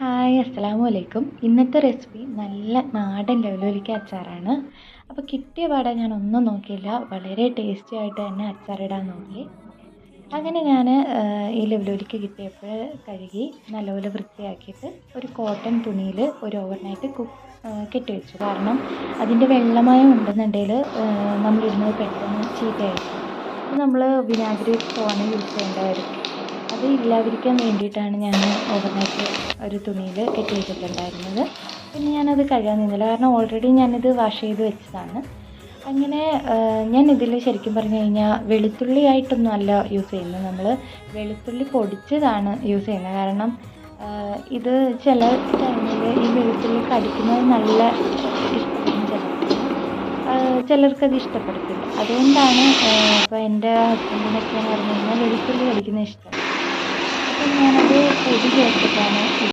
Hi അസ്സലാമു അലൈക്കും. ഇന്നത്തെ റെസിപ്പി നല്ല നാടൻ ലവലോലിക്ക അച്ചാറാണ്. അപ്പോൾ കിട്ടിയ പാടെ ഞാൻ ഒന്നും നോക്കിയില്ല, വളരെ ടേസ്റ്റി ആയിട്ട് തന്നെ അച്ചാറിടാൻ നോക്കി. അങ്ങനെ ഞാൻ ഈ ലവലോലിക്ക കിട്ടിയപ്പോൾ കഴുകി നല്ലപോലെ വൃത്തിയാക്കിയിട്ട് ഒരു കോട്ടൺ തുണിയിൽ ഒരു ഓവർനൈറ്റ് കെട്ടി വെച്ചു. കാരണം അതിൻ്റെ വെള്ളമയം ഉണ്ടെന്നുണ്ടെങ്കിൽ നമ്മളിടുന്നത് പെട്ടെന്ന് ചീത്തയായിരിക്കും. അപ്പോൾ നമ്മൾ വിനാഗിരി തോനെ യൂസ് ചെയ്യേണ്ട വരും. അത് ഇല്ലാതിരിക്കാൻ വേണ്ടിയിട്ടാണ് ഞാൻ ഓവർനൈറ്റ് ഒരു തുണിയിൽ കെട്ടി വെച്ചിട്ടുണ്ടായിരുന്നത്. പിന്നെ ഞാനത് കഴുകാൻ നിന്നില്ല, കാരണം ഓൾറെഡി ഞാനിത് വാഷ് ചെയ്ത് വെച്ചതാണ്. അങ്ങനെ ഞാൻ ഇതിൽ ശരിക്കും പറഞ്ഞു കഴിഞ്ഞാൽ വെളുത്തുള്ളി ആയിട്ടൊന്നും അല്ല യൂസ് ചെയ്യുന്നത്, നമ്മൾ വെളുത്തുള്ളി പൊടിച്ചതാണ് യൂസ് ചെയ്യുന്നത്. കാരണം ഇത് ചില ടൈമിൽ ഈ വെളുത്തുള്ളി കടിക്കുന്നത് നല്ല ഇഷ്ടപ്പെടും ചിലർക്കത് ഇഷ്ടപ്പെടത്തില്ല. അതുകൊണ്ടാണ് ഇപ്പോൾ എൻ്റെ ഹസ്ബൻഡിനൊക്കെ എന്ന് പറഞ്ഞു കഴിഞ്ഞാൽ വെളുത്തുള്ളി കടിക്കുന്നത് ഇഷ്ടം. അപ്പം ഞാനത് പൊടി ചേർത്തിട്ടാണ്